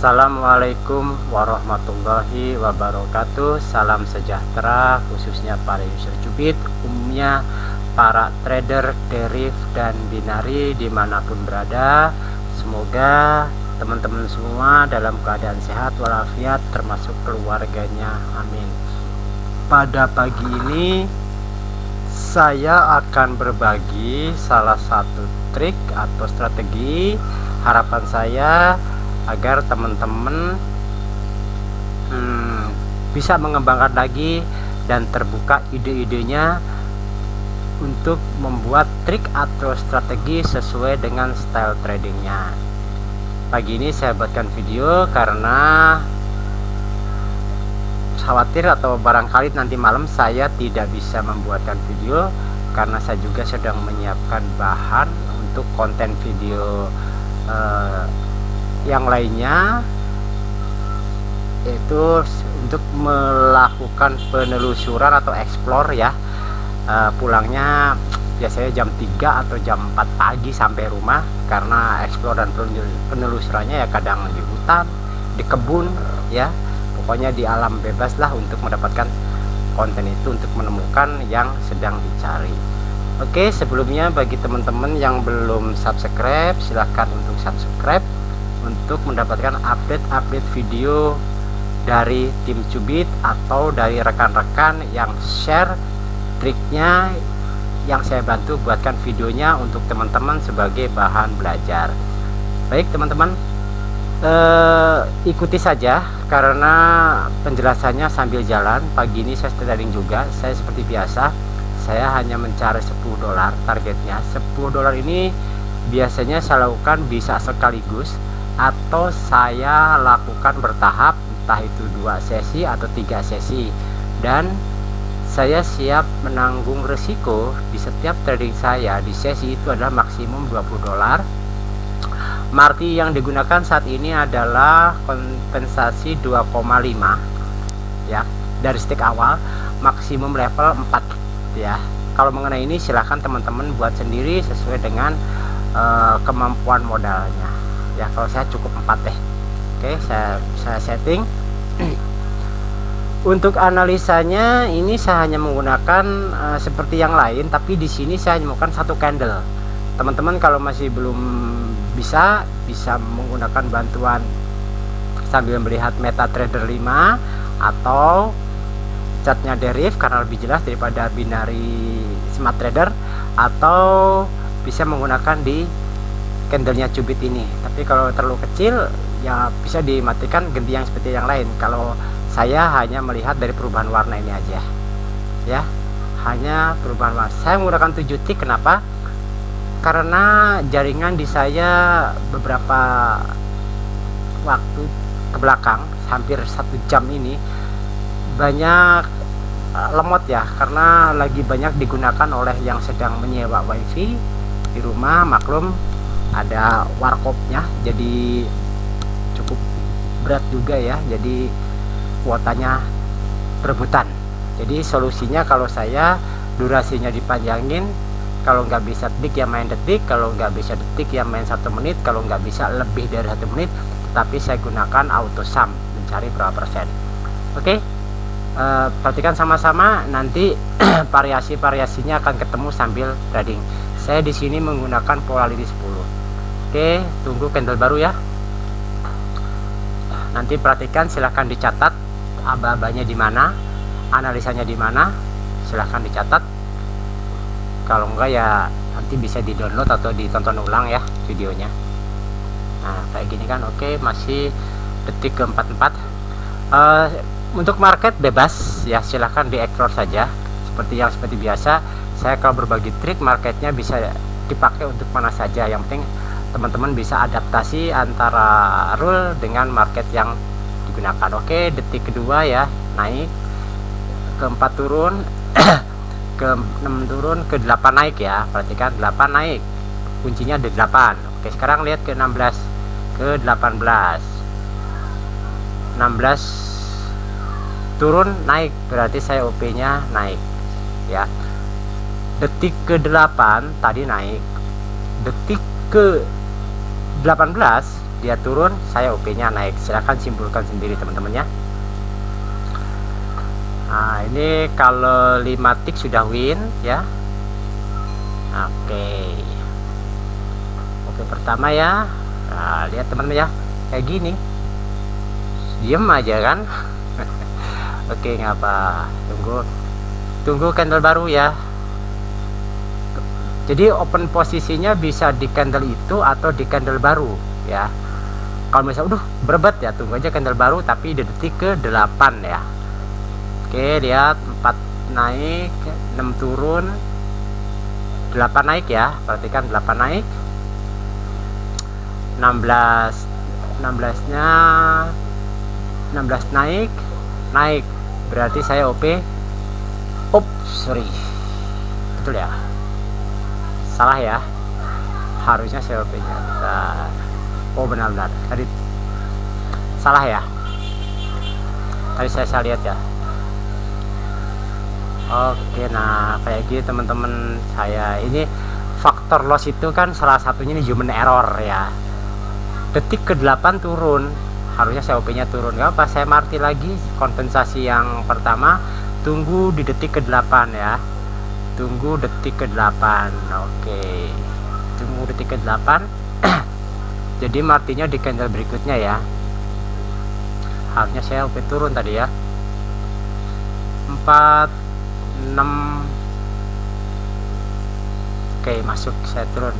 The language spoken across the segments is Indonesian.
Assalamualaikum warahmatullahi wabarakatuh. Salam sejahtera khususnya para user Cubit, umumnya para trader, deriv, dan binari dimanapun berada. Semoga teman-teman semua dalam keadaan sehat walafiat termasuk keluarganya, amin. Pada pagi ini saya akan berbagi salah satu trik atau strategi. Harapan saya agar teman-teman bisa mengembangkan lagi dan terbuka ide-idenya untuk membuat trik atau strategi sesuai dengan style tradingnya. Pagi ini saya buatkan video karena khawatir atau barangkali nanti malam saya tidak bisa membuatkan video karena saya juga sedang menyiapkan bahan untuk konten video yang lainnya, yaitu untuk melakukan penelusuran atau explore ya. Pulangnya biasanya jam 3 atau jam 4 pagi sampai rumah, karena explore dan penelusurannya ya kadang di hutan, di kebun ya, pokoknya di alam bebas lah, untuk mendapatkan konten itu, untuk menemukan yang sedang dicari. Oke, sebelumnya bagi teman-teman yang belum subscribe, silahkan untuk subscribe untuk mendapatkan update-update video dari tim Cubit atau dari rekan-rekan yang share triknya yang saya bantu buatkan videonya untuk teman-teman sebagai bahan belajar. Baik teman-teman, ikuti saja karena penjelasannya sambil jalan. Pagi ini saya trading juga. Saya seperti biasa, saya hanya mencari $10 targetnya. $10 ini biasanya saya lakukan bisa sekaligus atau saya lakukan bertahap, entah itu 2 sesi atau 3 sesi, dan saya siap menanggung resiko di setiap trading saya. Di sesi itu adalah maksimum $20. Marti yang digunakan saat ini adalah kompensasi 2,5 ya, dari stick awal, maksimum level 4 ya. Kalau mengenai ini silahkan teman-teman buat sendiri sesuai dengan kemampuan modalnya ya. Kalau saya cukup 4 deh. Oke, saya setting. Untuk analisanya ini saya hanya menggunakan seperti yang lain, tapi di sini saya hanya menggunakan 1 candle. Teman-teman kalau masih belum bisa menggunakan bantuan sambil melihat MetaTrader 5 atau chartnya deriv karena lebih jelas daripada binary smart trader, atau bisa menggunakan di candlenya Cubit ini. Tapi kalau terlalu kecil ya bisa dimatikan, ganti yang seperti yang lain. Kalau saya hanya melihat dari perubahan warna ini aja ya, hanya perubahan warna. Saya menggunakan 7 tick. Kenapa? Karena jaringan di saya beberapa waktu ke belakang, hampir 1 jam ini banyak lemot ya, karena lagi banyak digunakan oleh yang sedang menyewa wifi di rumah. Maklum ada warkopnya, jadi cukup berat juga ya, jadi kuotanya perebutan. Jadi solusinya kalau saya, durasinya dipanjangin. Kalau nggak bisa detik ya main detik, kalau nggak bisa detik ya main 1 menit, kalau nggak bisa lebih dari 1 menit, tapi saya gunakan auto sum, mencari berapa persen. Oke, perhatikan sama-sama, nanti variasi-variasinya akan ketemu sambil trading. Saya di sini menggunakan polarity 10. Oke, tunggu candle baru ya. Nanti perhatikan, silahkan dicatat aba-abanya di mana, analisanya di mana, silahkan dicatat. Kalau enggak ya nanti bisa di-download atau ditonton ulang ya videonya. Nah kayak gini kan. Oke, masih detik ke 44. Untuk market bebas ya, silahkan di-explore saja seperti biasa. Saya kalau berbagi trik, marketnya bisa dipakai untuk mana saja, yang penting teman-teman bisa adaptasi antara rule dengan market yang digunakan. Oke, detik kedua ya, naik, ke 4 turun, ke 6 turun, ke 8 naik ya. Perhatikan 8 naik, kuncinya di 8. Oke, sekarang lihat ke 16, ke 18, 16 turun naik, berarti saya OP nya naik ya. Detik ke 8 tadi naik, detik ke 18 dia turun, saya OP nya naik. Silahkan simpulkan sendiri teman-teman ya. Nah ini kalau 5 tick sudah win ya. Oke, OP pertama ya. Nah lihat teman-teman ya, kayak gini diem aja kan. Oke, ngapa, tunggu candle baru ya. Jadi open posisinya bisa di candle itu atau di candle baru ya. Kalau misalnya berbet ya, tunggu aja candle baru tapi di detik ke 8 ya. Oke, lihat 4 naik, 6 turun, 8 naik ya. Perhatikan 8 naik, 16 nya 16 naik, berarti saya OP. Sorry, betul ya, salah ya, harusnya saya OP nya oh benar-benar tadi salah ya, tadi saya lihat ya. Oke, nah kayak gitu teman-teman. Saya ini faktor loss itu kan salah satunya ini human error ya. Detik ke 8 turun, harusnya saya OP nya turun, gak apa, saya marti lagi kompensasi yang pertama. Tunggu di detik ke 8 ya, tunggu detik ke 8. Oke, tunggu detik ke 8. Jadi martinya di candle berikutnya ya, harusnya saya OP turun tadi ya. 4 6. Oke, masuk, saya turun.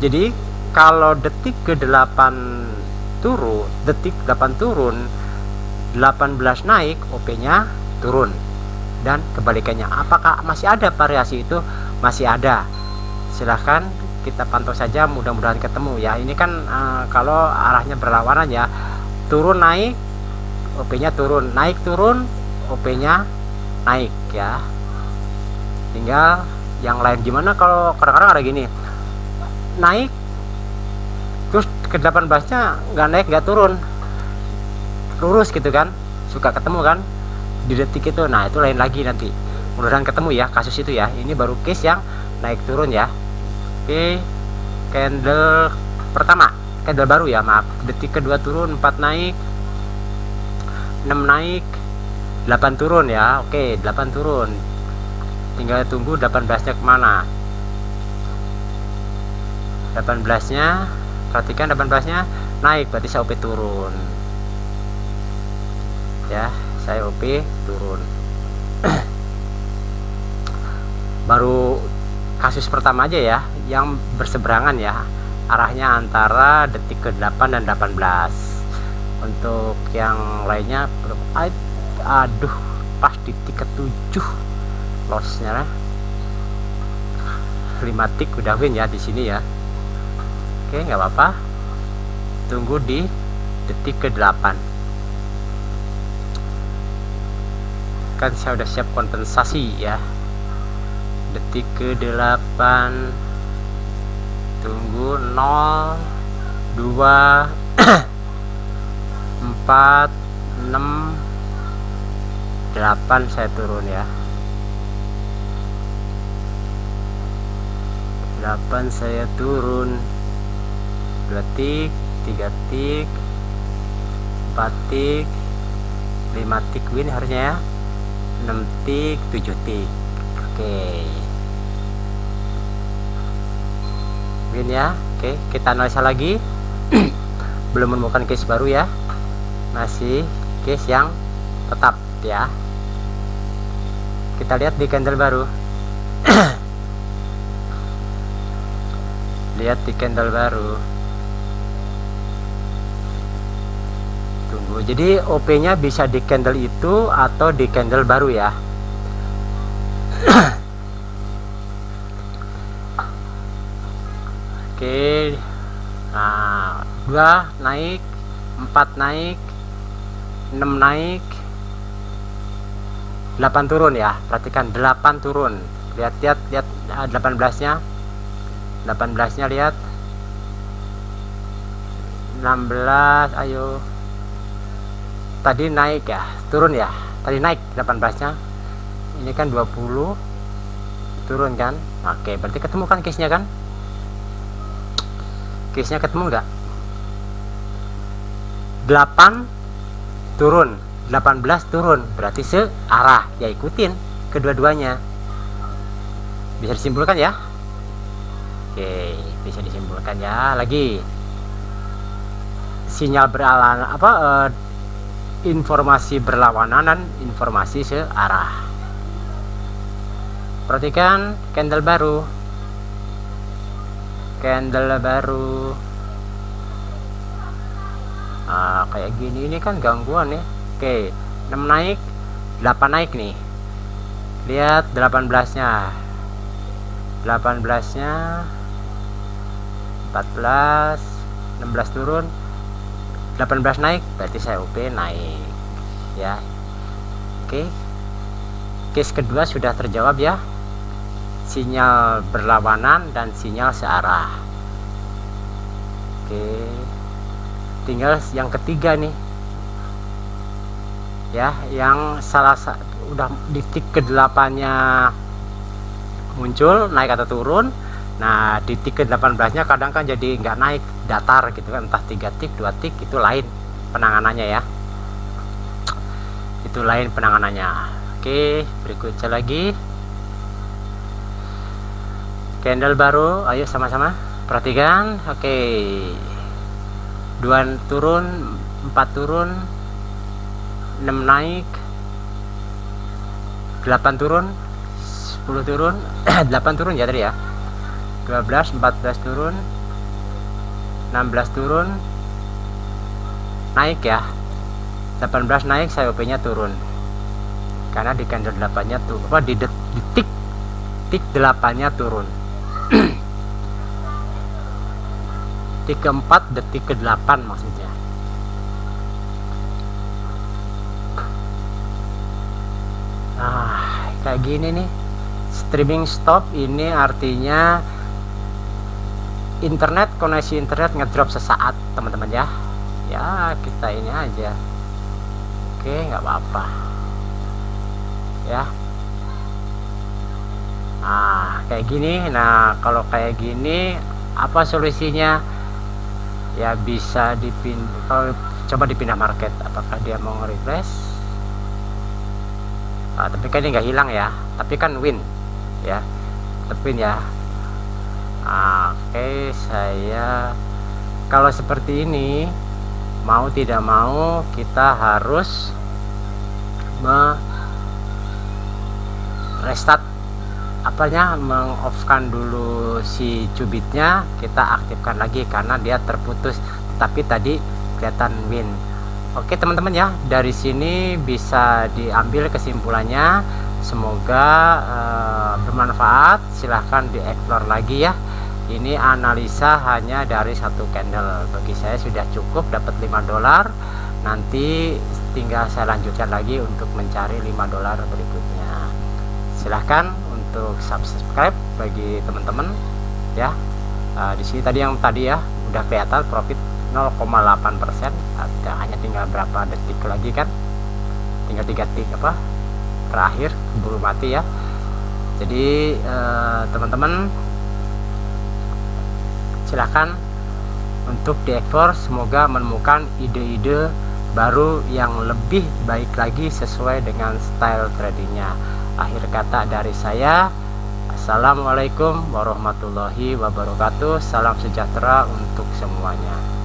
Jadi kalau detik ke 8 turun, detik 8 turun, 18 naik, OP nya turun. Dan kebalikannya, apakah masih ada variasi itu? Masih ada. Silahkan kita pantau saja, mudah-mudahan ketemu ya. Ini kan kalau arahnya berlawanan ya, turun naik, OP nya turun, naik turun, OP nya naik ya. Tinggal yang lain gimana. Kalau kadang-kadang ada gini, naik terus ke 18 nya nggak naik nggak turun, lurus gitu kan, suka ketemu kan di detik itu. Nah itu lain lagi, nanti mudah-mudahan ketemu ya kasus itu ya. Ini baru case yang naik turun ya. Oke, candle pertama, candle baru ya, maaf, detik kedua turun, 4 naik, 6 naik, 8 turun ya. Oke, 8 turun, tinggal tunggu 18 nya kemana. 18 nya, perhatikan 18 nya naik, berarti saya OP turun ya, saya OP turun. Baru kasus pertama aja ya yang berseberangan ya, arahnya antara detik ke 8 dan 18. Untuk yang lainnya belum. Aduh, pas di detik ke 7 lossnya 5 tick udah win ya di sini ya. Oke, nggak apa-apa, tunggu di detik ke 8. Kan saya udah siap kompensasi ya. Detik ke 8, tunggu 0 2 4 6 8, saya turun ya. 8 saya turun, 2 tik, 3 tik, 4 tik, 5 tik win harusnya ya, 6 tik, 7 tik. Oke, win ya. Oke, kita analisa lagi. Belum menemukan case baru ya, masih case yang tetap ya. Kita lihat di candle baru. Lihat di candle baru, tunggu. Jadi OP nya bisa di candle itu atau di candle baru ya. Oke, nah 2 naik, 4 naik, 6 naik, 8 turun ya. Perhatikan 8 turun, lihat 18 nya, 18 nya lihat, 16, ayo, tadi naik ya, turun ya, tadi naik 18 nya, ini kan 20, turun kan. Oke, berarti ketemu kan case-nya kan? Case-nya ketemu nggak? 8 turun, 18 turun, berarti searah, ya ikutin kedua-duanya. Bisa disimpulkan ya? Oke, bisa disimpulkan ya. Lagi sinyal beralahan informasi berlawanan dan informasi searah. Perhatikan candle baru, kayak gini, ini kan gangguan ya. Oke, 6 naik, 8 naik nih. Lihat 18-nya, 14, 16 turun, 18 naik, berarti saya UP naik ya. Oke, case kedua sudah terjawab ya, sinyal berlawanan dan sinyal searah. Oke, tinggal yang ketiga nih ya, yang salah satu udah di titik ke-8 nya muncul naik atau turun. Nah di titik ke-18 nya kadang kan jadi nggak naik, datar gitu kan, entah 3 tik 2 tik, itu lain penanganannya ya, itu lain penanganannya. Oke, berikutnya lagi candle baru, ayo sama-sama perhatikan. Oke, 2 turun, 4 turun, 6 naik, 8 turun, 10 turun, 8 turun ya tadi ya, 12, 14 turun, 16 turun, naik ya, 18 naik, saya OP nya turun karena di candle 8 nya tuh di tik 8 nya turun. Tik keempat, detik ke-8 maksudnya. Nah kayak gini nih, streaming stop ini artinya internet, koneksi internet ngedrop sesaat teman-teman ya. Ya kita ini aja, oke nggak apa-apa ya. Nah kayak gini. Nah kalau kayak gini apa solusinya ya? Bisa kalau coba dipindah market, apakah dia mau nge-refresh. Tapi kan ini nggak hilang ya, tapi kan win ya, win ya. Oke, saya kalau seperti ini mau tidak mau kita harus restart mengoffkan dulu si cubitnya, kita aktifkan lagi karena dia terputus, tapi tadi kelihatan win. Oke teman-teman ya, dari sini bisa diambil kesimpulannya. Semoga bermanfaat. Silahkan dieksplor lagi ya. Ini analisa hanya dari satu candle, bagi saya sudah cukup dapat $5. Nanti tinggal saya lanjutkan lagi untuk mencari $5 berikutnya. Silahkan untuk subscribe bagi teman-teman ya. Di sini tadi ya udah kelihatan profit 0,8%, hanya tinggal berapa detik lagi kan, tinggal 3 detik terakhir keburu mati ya. Jadi teman-teman silahkan untuk diekspor, semoga menemukan ide-ide baru yang lebih baik lagi sesuai dengan style tradingnya. Akhir kata dari saya, assalamualaikum warahmatullahi wabarakatuh. Salam sejahtera untuk semuanya.